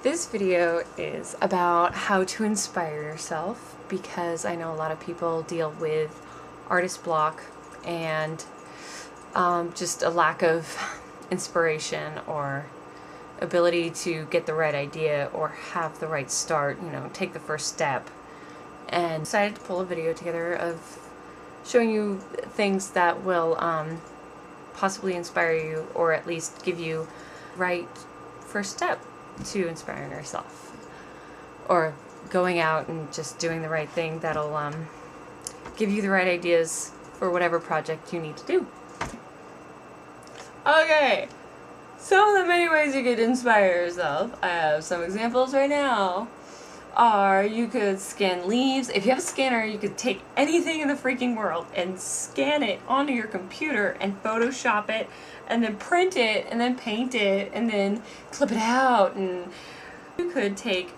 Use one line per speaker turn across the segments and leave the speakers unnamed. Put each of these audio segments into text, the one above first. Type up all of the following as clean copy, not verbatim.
This video is about how to inspire yourself, because I know a lot of people deal with artist block and just a lack of inspiration or ability to get the right idea or have the right start, take the first step. And decided to pull a video together of showing you things that will possibly inspire you, or at least give you right first step to inspiring yourself, or going out and just doing the right thing that'll give you the right ideas for whatever project you need to do. Okay, so the many ways you could inspire yourself. I have some examples right now. You could scan leaves. If you have a scanner, you could take anything in the freaking world and scan it onto your computer and Photoshop it and then print it and then paint it and then clip it out. And you could take,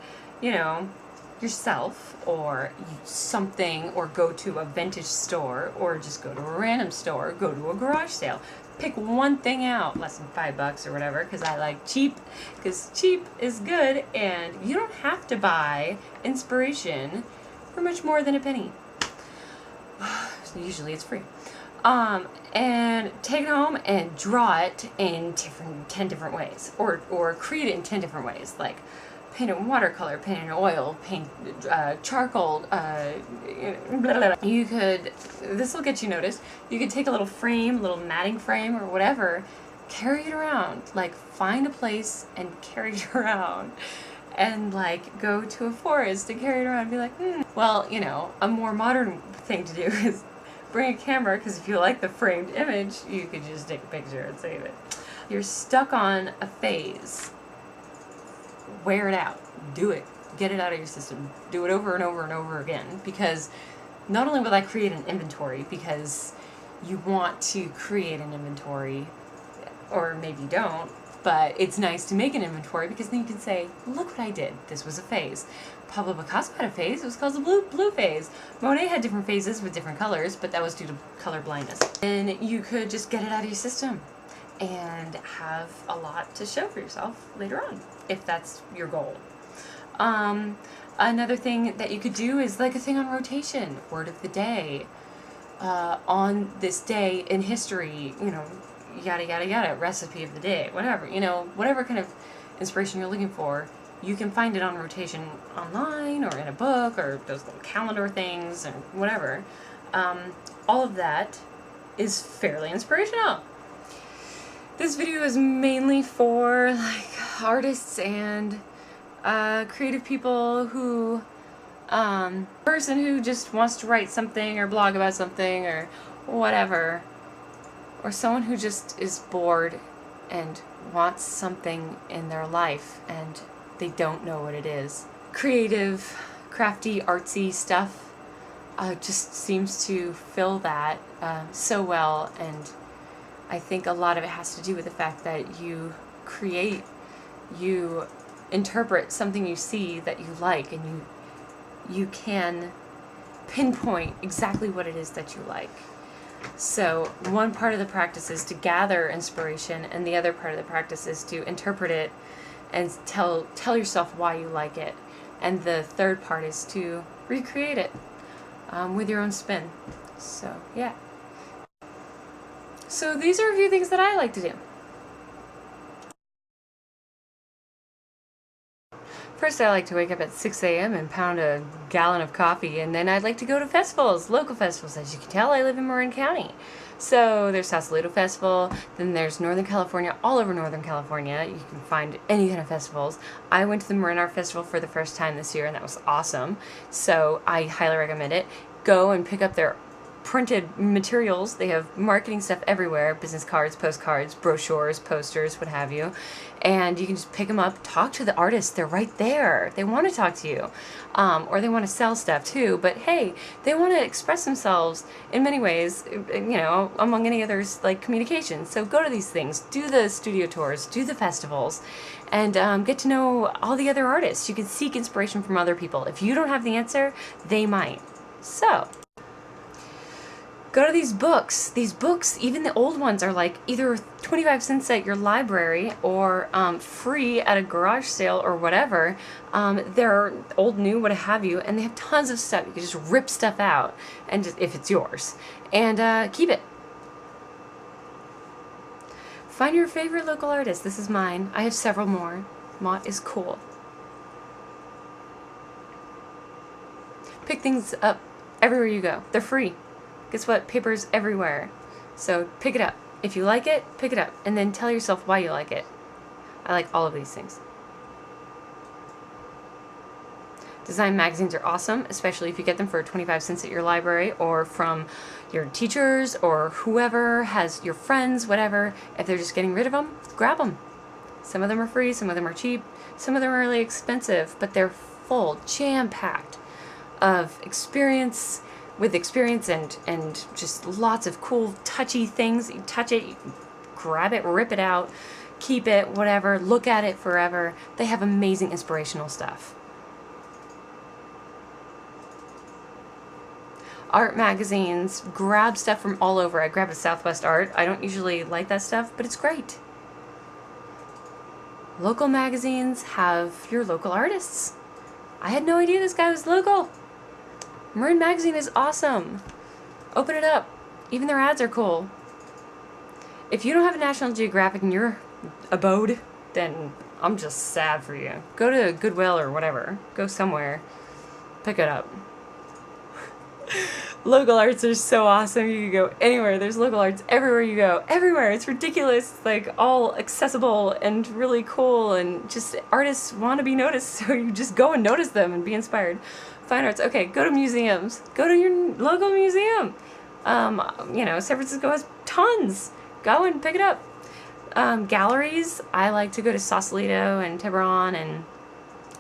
yourself or something, or go to a vintage store, or just go to a random store, go to a garage sale. Pick one thing out, less than $5 or whatever, because I like cheap, because cheap is good, and you don't have to buy inspiration for much more than a penny. Usually it's free. And take it home and draw it in 10 different ways, or create it in 10 different ways, like paint it in watercolor, paint it in oil, paint charcoal, You could, this will get you noticed, you could take a little frame, little matting frame or whatever, carry it around, like find a place and carry it around, and like go to a forest and carry it around and be like, Well, a more modern thing to do is bring a camera, because if you like the framed image, you could just take a picture and save it. You're stuck on a phase. Wear it out. Do it. Get it out of your system. Do it over and over and over again, because not only will I create an inventory, because you want to create an inventory, or maybe you don't, but it's nice to make an inventory, because then you can say, look what I did. This was a phase. Pablo Picasso had a phase. It was called the blue phase. Monet had different phases with different colors, but that was due to color blindness. And you could just get it out of your system and have a lot to show for yourself later on, if that's your goal. Another thing that you could do is like a thing on rotation, word of the day, on this day in history, yada yada yada, recipe of the day, whatever, whatever kind of inspiration you're looking for, you can find it on rotation online or in a book or those little calendar things or whatever. All of that is fairly inspirational. This video is mainly for artists and creative people who, person who just wants to write something or blog about something or whatever, or someone who just is bored and wants something in their life and they don't know what it is. Creative, crafty, artsy stuff just seems to fill that so well, and I think a lot of it has to do with the fact that you create, you interpret something you see that you like, and you can pinpoint exactly what it is that you like. So one part of the practice is to gather inspiration, and the other part of the practice is to interpret it and tell yourself why you like it. And the third part is to recreate it with your own spin. So yeah. So these are a few things that I like to do. First, I like to wake up at 6 a.m. and pound a gallon of coffee, and then I'd like to go to festivals, local festivals. As you can tell, I live in Marin County. So there's Sausalito Festival, then there's Northern California, all over Northern California. You can find any kind of festivals. I went to the Marin Art Festival for the first time this year, and that was awesome. So I highly recommend it. Go and pick up their printed materials. They have marketing stuff everywhere, business cards, postcards, brochures, posters, what have you, and you can just pick them up, talk to the artists. They're right there. They want to talk to you, or they want to sell stuff too, but hey, they want to express themselves in many ways, among any others, like communication. So go to these things, do the studio tours, do the festivals, and get to know all the other artists. You can seek inspiration from other people. If you don't have the answer, they might. So Go to these books. These books, even the old ones, are like either 25 cents at your library or free at a garage sale or whatever. They're old, new, what have you, and they have tons of stuff. You can just rip stuff out, and just, if it's yours, and keep it. Find your favorite local artist. This is mine. I have several more. Mott is cool. Pick things up everywhere you go. They're free. Guess what? Paper's everywhere. So pick it up. If you like it, pick it up. And then tell yourself why you like it. I like all of these things. Design magazines are awesome, especially if you get them for 25 cents at your library or from your teachers or whoever has your friends, whatever. If they're just getting rid of them, grab them. Some of them are free, some of them are cheap, some of them are really expensive, but they're full, jam-packed of experience, with experience and just lots of cool, touchy things. You touch it, you grab it, rip it out, keep it, whatever, look at it forever. They have amazing inspirational stuff. Art magazines, grab stuff from all over. I grabbed a Southwest Art. I don't usually like that stuff, but it's great. Local magazines have your local artists. I had no idea this guy was local. Marin Magazine is awesome. Open it up. Even their ads are cool. If you don't have a National Geographic in your abode, then I'm just sad for you. Go to Goodwill or whatever. Go somewhere. Pick it up. Local arts are so awesome. You can go anywhere. There's local arts everywhere you go. Everywhere. It's ridiculous. It's like all accessible and really cool, and just artists want to be noticed, so you just go and notice them and be inspired. Fine arts. Okay, go to museums. Go to your local museum. You know, San Francisco has tons. Go and pick it up. Galleries. I like to go to Sausalito and Tiburon and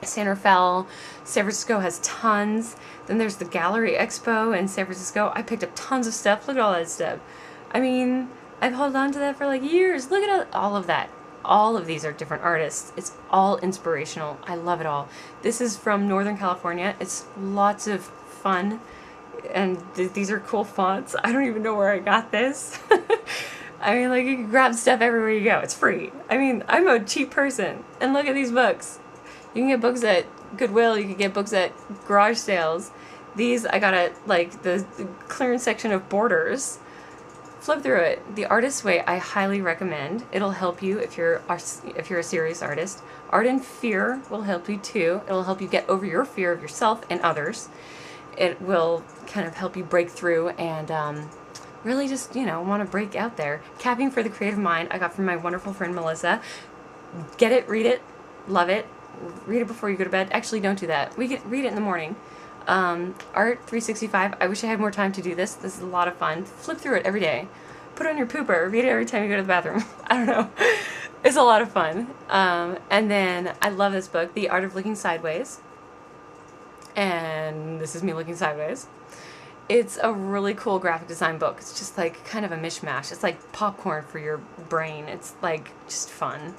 San Rafael. San Francisco has tons. Then there's the Gallery Expo in San Francisco. I picked up tons of stuff. Look at all that stuff. I mean, I've held on to that for like years. Look at all of that. All of these are different artists. It's all inspirational. I love it all. This is from Northern California. It's lots of fun. And these are cool fonts. I don't even know where I got this. I mean, like, you can grab stuff everywhere you go. It's free. I mean, I'm a cheap person. And look at these books. You can get books at Goodwill. You can get books at garage sales. These I got at like the clearance section of Borders. Flip through it. The Artist's Way I highly recommend. It'll help you if you're a serious artist. Art and Fear will help you too. It'll help you get over your fear of yourself and others. It will kind of help you break through and really just, you know, want to break out there. Capping for the Creative Mind I got from my wonderful friend Melissa. Get it, read it, love it. Read it before you go to bed. Actually, don't do that. Read it in the morning. Art 365. I wish I had more time to do this. This is a lot of fun. Flip through it every day. Put it on your pooper. Read it every time you go to the bathroom. I don't know. It's a lot of fun. And then I love this book, The Art of Looking Sideways. And this is me looking sideways. It's a really cool graphic design book. It's just like kind of a mishmash. It's like popcorn for your brain. It's like just fun.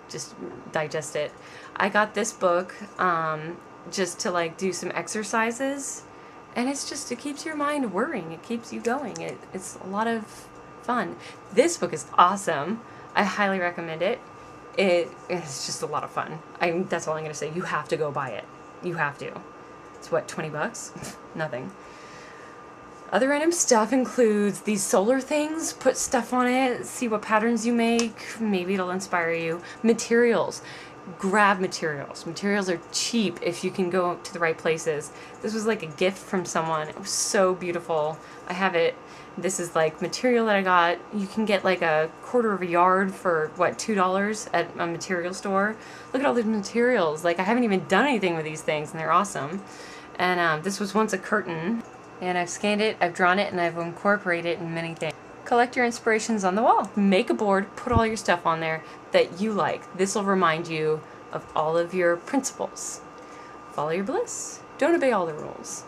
Just digest it. I got this book just to like do some exercises, and it keeps your mind whirring. It keeps you going. It's a lot of fun. This book is awesome. I highly recommend it. It's just a lot of fun. That's all I'm gonna say. You have to go buy it. You have to. It's what, $20? Nothing. Other random stuff includes these solar things. Put stuff on it, see what patterns you make. Maybe it'll inspire you. Materials. Grab materials. Materials are cheap if you can go to the right places. This was like a gift from someone. It was so beautiful. I have it. This is like material that I got. You can get like a quarter of a yard for, what, $2 at a material store. Look at all these materials. Like, I haven't even done anything with these things, and they're awesome. And this was once a curtain. And I've scanned it, I've drawn it, and I've incorporated it in many things. Collect your inspirations on the wall. Make a board, put all your stuff on there that you like. This will remind you of all of your principles. Follow your bliss. Don't obey all the rules.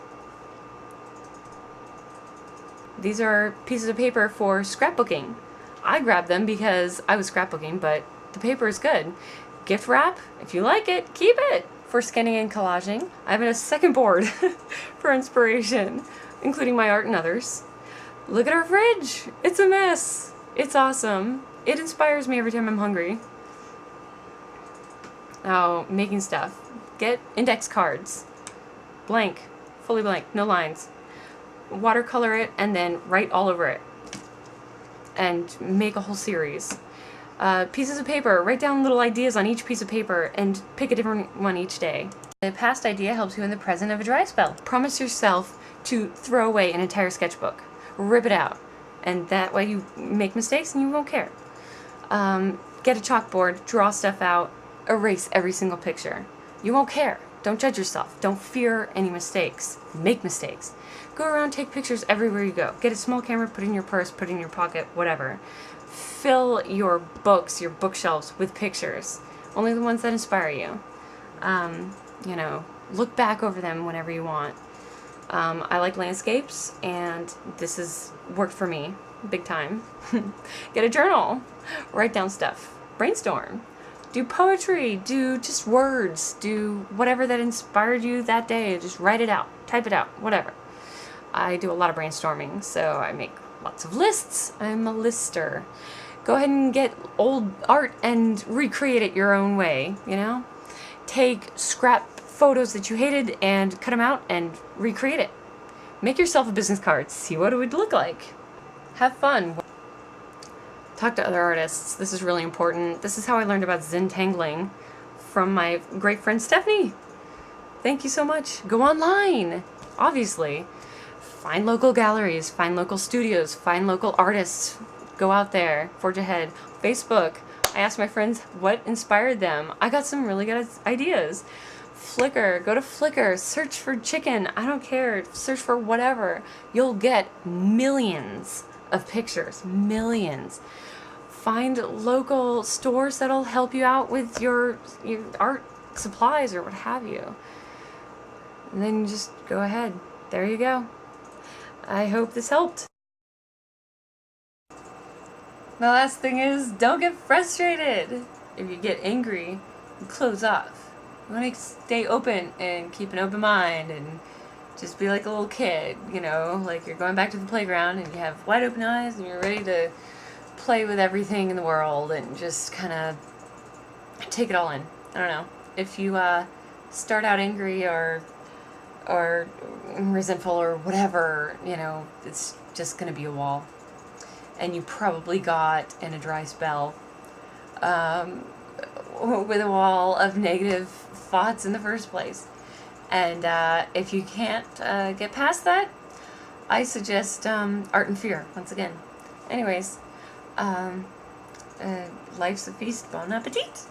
These are pieces of paper for scrapbooking. I grabbed them because I was scrapbooking, but the paper is good. Gift wrap, if you like it, keep it. For scanning and collaging, I have a second board for inspiration, including my art and others. Look at our fridge. It's a mess. It's awesome. It inspires me every time I'm hungry. Now, making stuff. Get index cards. Blank. Fully blank. No lines. Watercolor it and then write all over it. And make a whole series. Pieces of paper. Write down little ideas on each piece of paper and pick a different one each day. The past idea helps you in the present of a dry spell. Promise yourself to throw away an entire sketchbook. Rip it out. And that way you make mistakes and you won't care. Get a chalkboard, draw stuff out, erase every single picture. You won't care. Don't judge yourself. Don't fear any mistakes. Make mistakes. Go around, take pictures everywhere you go. Get a small camera, put it in your purse, put it in your pocket, whatever. Fill your books, your bookshelves with pictures. Only the ones that inspire you. You know, look back over them whenever you want. I like landscapes, and this has worked for me big time. Get a journal. Write down stuff. Brainstorm. Do poetry. Do just words. Do whatever that inspired you that day. Just write it out. Type it out. Whatever. I do a lot of brainstorming, so I make lots of lists. I'm a lister. Go ahead and get old art and recreate it your own way, you know? Take scrap photos that you hated and cut them out and recreate it. Make yourself a business card. See what it would look like. Have fun. Talk to other artists. This is really important. This is how I learned about Zentangling from my great friend Stephanie. Thank you so much. Go online, obviously. Find local galleries, find local studios, find local artists. Go out there, forge ahead. Facebook. I asked my friends what inspired them. I got some really good ideas. Flickr. Go to Flickr. Search for chicken. I don't care. Search for whatever. You'll get millions of pictures. Millions. Find local stores that'll help you out with your art supplies or what have you. And then just go ahead. There you go. I hope this helped. The last thing is, don't get frustrated. If you get angry, close off. You want to stay open and keep an open mind and just be like a little kid, you know, like you're going back to the playground and you have wide open eyes and you're ready to play with everything in the world and just kind of take it all in. I don't know. If you start out angry or resentful or whatever, you know, it's just going to be a wall. And you probably got in a dry spell with a wall of negative thoughts in the first place. And if you can't get past that, I suggest Art and Fear, once again. Anyways, life's a feast. Bon appetit!